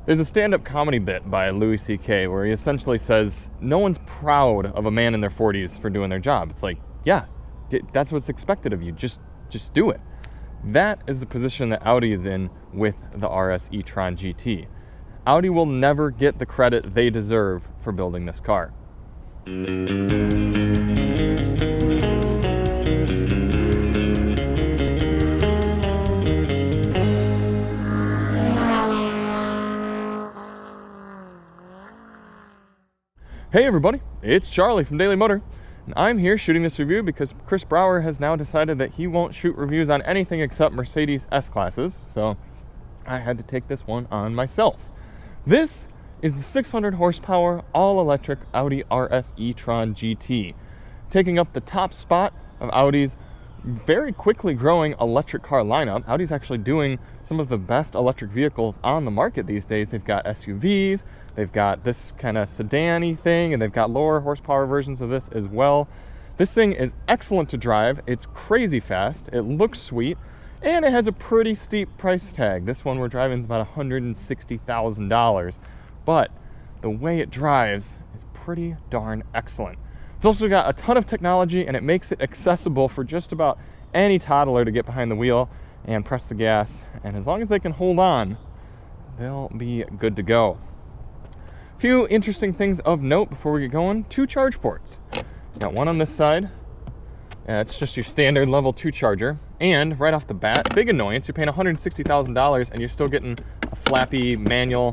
There's a stand-up comedy bit by Louis C.K. where he essentially says, no one's proud of a man in their 40s for doing their job. It's like, yeah, that's what's expected of you. Just do it. That is the position that Audi is in with the RS e-tron GT. Audi will never get the credit they deserve for building this car. Hey everybody, it's Charlie from Daily Motor, and I'm here shooting this review because Chris Brower has now decided that he won't shoot reviews on anything except Mercedes S-Classes, so I had to take this one on myself. This is the 600 horsepower all-electric Audi RS e-tron GT, taking up the top spot of Audi's very quickly growing electric car lineup. Audi's actually doing some of the best electric vehicles on the market these days. They've got SUVs, they've got this kind of sedan-y thing, and they've got lower horsepower versions of this as well. This thing is excellent to drive. It's crazy fast, it looks sweet, and it has a pretty steep price tag. This one we're driving is about $160,000, but the way it drives is pretty darn excellent. It's also got a ton of technology, and it makes it accessible for just about any toddler to get behind the wheel and press the gas, and as long as they can hold on, they'll be good to go. A few interesting things of note before we get going. 2 charge ports. Got one on this side. It's just your standard level 2 charger, and right off the bat, big annoyance, you're paying $160,000 and you're still getting a flappy manual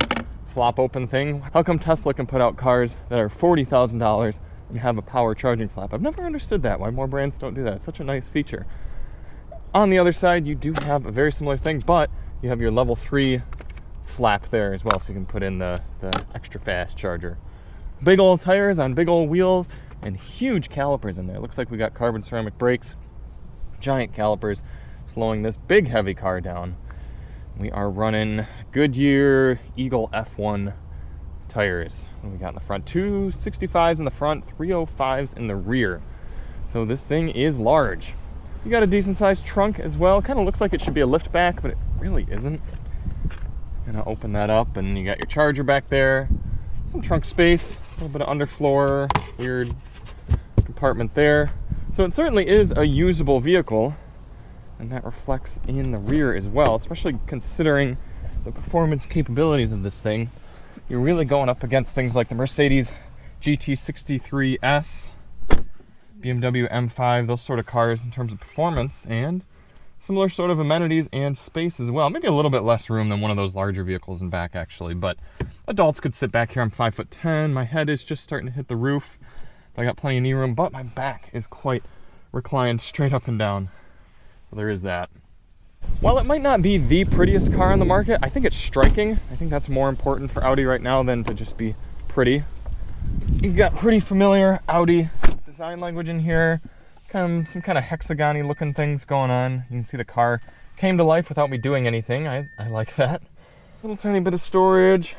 flop open thing. How come Tesla can put out cars that are $40,000 and have a power charging flap? I've never understood that, why more brands don't do that. It's such a nice feature. On the other side, you do have a very similar thing, but you have your level 3 flap there as well, so you can put in the extra fast charger. Big old tires on big old wheels and huge calipers in there. Looks like we got carbon ceramic brakes, giant calipers slowing this big heavy car down. We are running Goodyear Eagle F1 tires. What do we got in the front? 265s in the front, 305s in the rear. So this thing is large. You got a decent sized trunk as well. Kind of looks like it should be a lift back, but it really isn't. Gonna open that up, and you got your charger back there. Some trunk space, a little bit of underfloor, weird compartment there. So it certainly is a usable vehicle, and that reflects in the rear as well, especially considering the performance capabilities of this thing. You're really going up against things like the Mercedes GT63S, BMW M5, those sort of cars in terms of performance, and similar sort of amenities and space as well. Maybe a little bit less room than one of those larger vehicles in back, actually, but adults could sit back here. I'm 5'10". My head is just starting to hit the roof. I got plenty of knee room, but my back is quite reclined straight up and down. So there is that. While it might not be the prettiest car on the market, I think it's striking. I think that's more important for Audi right now than to just be pretty. You've got pretty familiar Audi design language in here. Some kind of hexagon-y looking things going on. You can see the car came to life without me doing anything. I like that. Little tiny bit of storage.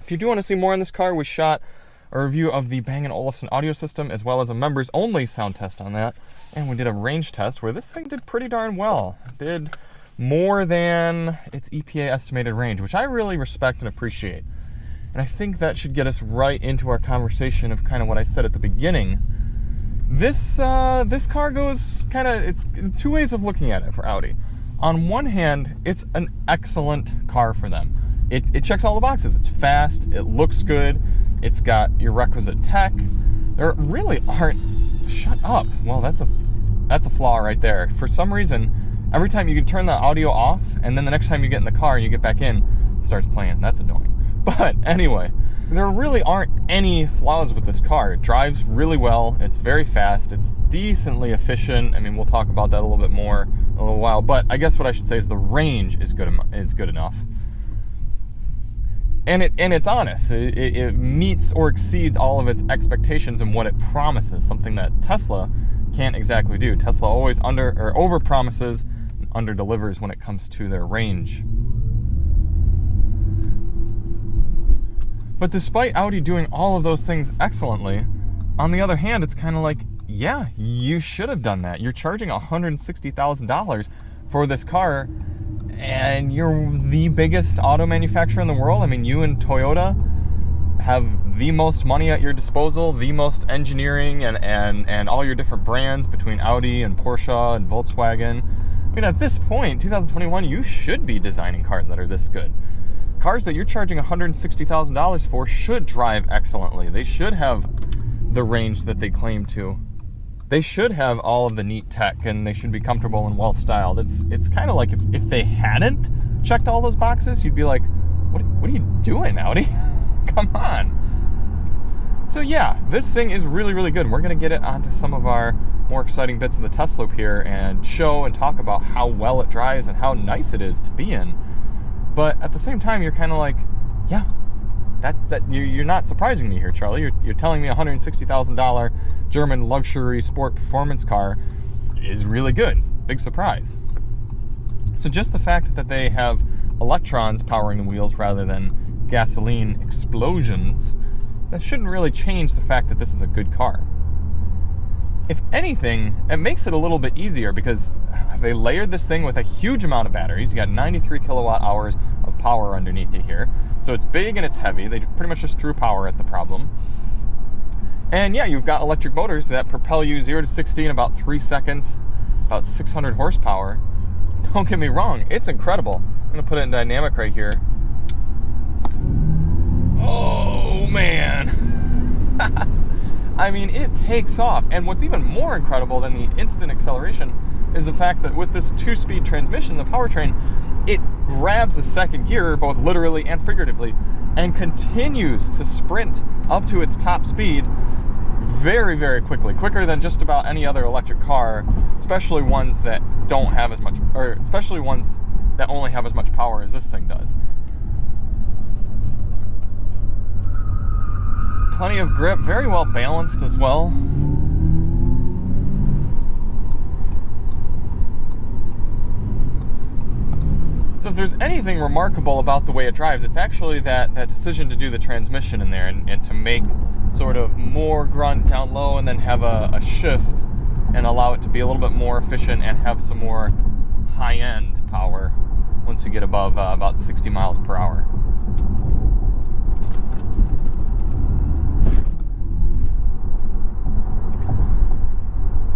If you do want to see more on this car, we shot a review of the Bang & Olufsen audio system as well as a members only sound test on that. And we did a range test where this thing did pretty darn well. It did more than its EPA estimated range, which I really respect and appreciate. And I think that should get us right into our conversation of kind of what I said at the beginning. This car goes it's 2 ways of looking at it for Audi. On one hand, it's an excellent car for them. It checks all the boxes. It's fast, it looks good, it's got your requisite tech. There really aren't, shut up. Well, that's a flaw right there. For some reason, every time you can turn the audio off, and then the next time you get in the car and you get back in, it starts playing. That's annoying. But anyway, there really aren't any flaws with this car. It drives really well, it's very fast, it's decently efficient. I mean, we'll talk about that a little bit more in a little while, but I guess what I should say is the range is good enough. And it's honest. It meets or exceeds all of its expectations and what it promises, something that Tesla can't exactly do. Tesla always over promises and under delivers when it comes to their range. But despite Audi doing all of those things excellently, on the other hand, it's kind of like, yeah, you should have done that. You're charging $160,000 for this car, and you're the biggest auto manufacturer in the world. I mean, you and Toyota have the most money at your disposal, the most engineering and all your different brands between Audi and Porsche and Volkswagen. I mean, at this point, 2021, you should be designing cars that are this good. Cars that you're charging $160,000 for should drive excellently. They should have the range that they claim to. They should have all of the neat tech, and they should be comfortable and well-styled. It's kind of like if they hadn't checked all those boxes, you'd be like, what are you doing, Audi? Come on. So yeah, this thing is really, really good. We're going to get it onto some of our more exciting bits of the test loop here and show and talk about how well it drives and how nice it is to be in. But at the same time, you're kind of like, yeah, you're not surprising me here, Charlie. You're telling me a $160,000 German luxury sport performance car is really good. Big surprise. So just the fact that they have electrons powering the wheels rather than gasoline explosions, that shouldn't really change the fact that this is a good car. If anything, it makes it a little bit easier because they layered this thing with a huge amount of batteries. You got 93 kilowatt hours of power underneath you here. So it's big and it's heavy. They pretty much just threw power at the problem. And yeah, you've got electric motors that propel you 0 to 60 in about 3 seconds, about 600 horsepower. Don't get me wrong, it's incredible. I'm gonna put it in dynamic right here. Oh man. I mean, it takes off. And what's even more incredible than the instant acceleration is the fact that with this 2-speed transmission, the powertrain, it grabs a second gear, both literally and figuratively, and continues to sprint up to its top speed very, very quickly, quicker than just about any other electric car, especially ones that don't have as much, or especially ones that only have as much power as this thing does. Plenty of grip, very well balanced as well. So if there's anything remarkable about the way it drives, it's actually that decision to do the transmission in there and to make sort of more grunt down low and then have a shift and allow it to be a little bit more efficient and have some more high-end power once you get above about 60 miles per hour.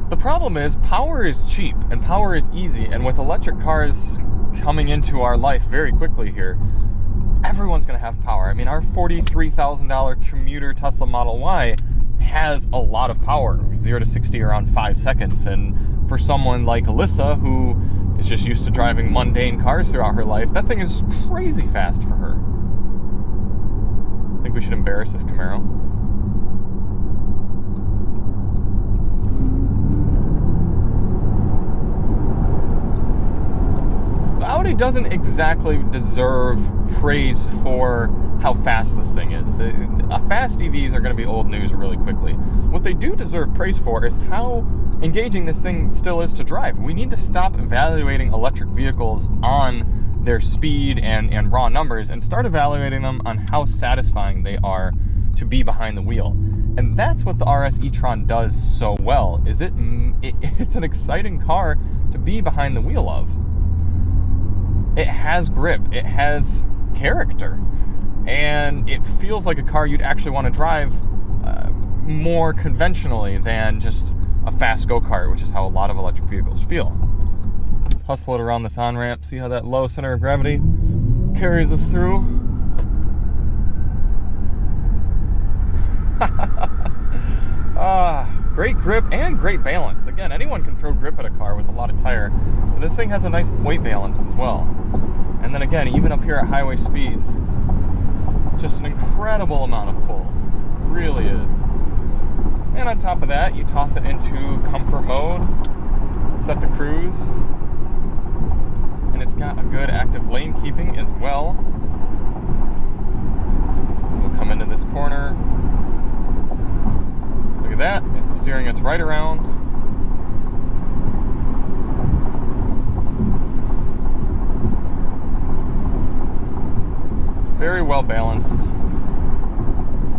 The problem is power is cheap and power is easy, and with electric cars coming into our life very quickly here, everyone's going to have power. I mean, our $43,000 commuter Tesla Model Y has a lot of power, 0 to 60 around 5 seconds, and for someone like Alyssa, who is just used to driving mundane cars throughout her life, that thing is crazy fast for her. I think we should embarrass this Camaro. Audi doesn't exactly deserve praise for how fast this thing is. Fast EVs are going to be old news really quickly. What they do deserve praise for is how engaging this thing still is to drive. We need to stop evaluating electric vehicles on their speed and raw numbers and start evaluating them on how satisfying they are to be behind the wheel. And that's what the RS e-tron does so well, is it's an exciting car to be behind the wheel of. It has grip, it has character, and it feels like a car you'd actually want to drive more conventionally than just a fast go-kart, which is how a lot of electric vehicles feel. Let's hustle it around this on-ramp, see how that low center of gravity carries us through. Great grip and great balance. Again, anyone can throw grip at a car with a lot of tire, but this thing has a nice weight balance as well. And then again, even up here at highway speeds, just an incredible amount of pull. It really is. And on top of that, you toss it into comfort mode, set the cruise, and it's got a good active lane keeping as well. We'll come into this corner. Look at that, it's steering us right around. Very well balanced.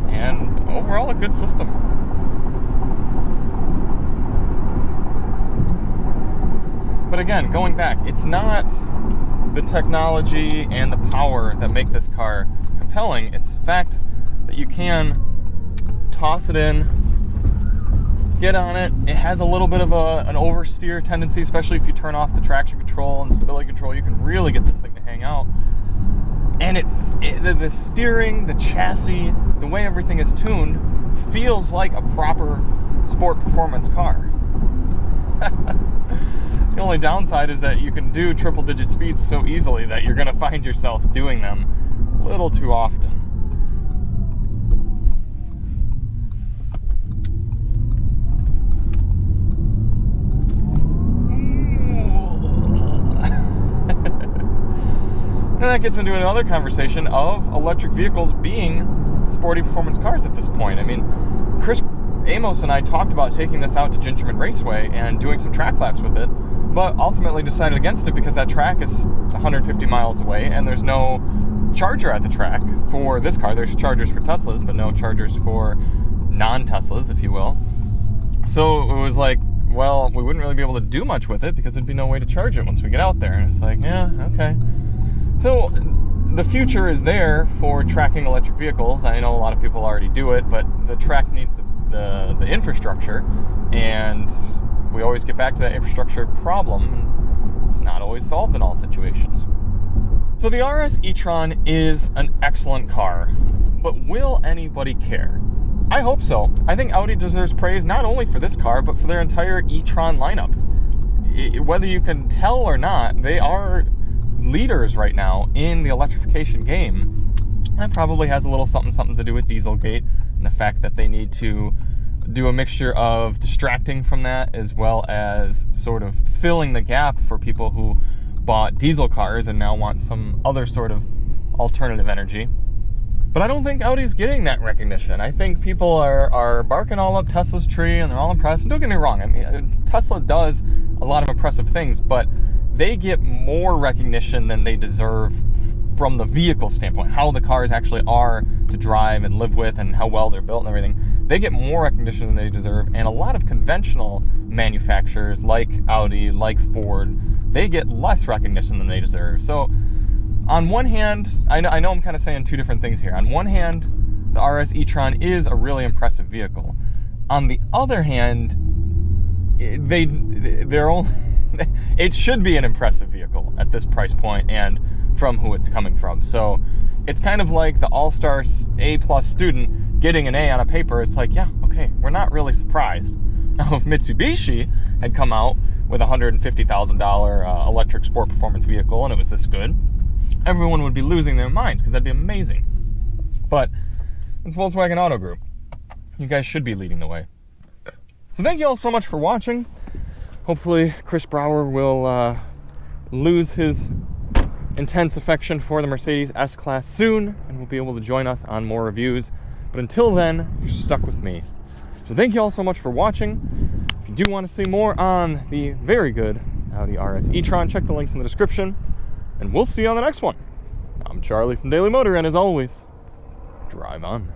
And overall a good system. But again, going back, it's not the technology and the power that make this car compelling. It's the fact that you can toss it in, get on it. It has a little bit of an oversteer tendency, especially if you turn off the traction control and stability control. You can really get this thing to hang out. And the steering, the chassis, the way everything is tuned feels like a proper sport performance car. The only downside is that you can do triple-digit speeds so easily that you're going to find yourself doing them a little too often. And that gets into another conversation of electric vehicles being sporty performance cars at this point. I mean, Chris Amos and I talked about taking this out to Gingerman Raceway and doing some track laps with it, but ultimately decided against it because that track is 150 miles away and there's no charger at the track for this car. There's chargers for Teslas, but no chargers for non-Teslas, if you will. So it was like, well, we wouldn't really be able to do much with it because there'd be no way to charge it once we get out there. And it's like, yeah, okay. So the future is there for tracking electric vehicles. I know a lot of people already do it, but the track needs the infrastructure, and we always get back to that infrastructure problem, and it's not always solved in all situations. So the RS e-tron is an excellent car, but will anybody care? I hope so. I think Audi deserves praise not only for this car, but for their entire e-tron lineup. Whether you can tell or not, they are leaders right now in the electrification game. That probably has a little something to do with Dieselgate and the fact that they need to do a mixture of distracting from that as well as sort of filling the gap for people who bought diesel cars and now want some other sort of alternative energy. But I don't think Audi's getting that recognition. I think people are barking all up Tesla's tree and they're all impressed. And don't get me wrong, I mean, Tesla does a lot of impressive things, but they get more recognition than they deserve from the vehicle standpoint, how the cars actually are to drive and live with and how well they're built and everything. They get more recognition than they deserve, and a lot of conventional manufacturers like Audi, like Ford, they get less recognition than they deserve. So on one hand, I know I'm kind of saying two different things here. On one hand, the RS e-tron is a really impressive vehicle. On the other hand, they're only it should be an impressive vehicle at this price point and from who it's coming from. So it's kind of like the all-star A+ student getting an A on a paper. It's like, yeah, okay, we're not really surprised. Now, if Mitsubishi had come out with a $150,000 electric sport performance vehicle and it was this good, everyone would be losing their minds because that'd be amazing. But it's Volkswagen Auto Group. You guys should be leading the way. So thank you all so much for watching. Hopefully Chris Brower will lose his intense affection for the Mercedes S-Class soon and will be able to join us on more reviews. But until then, you're stuck with me. So thank you all so much for watching. If you do want to see more on the very good Audi RS e-tron, check the links in the description. And we'll see you on the next one. I'm Charlie from Daily Motor, and as always, drive on.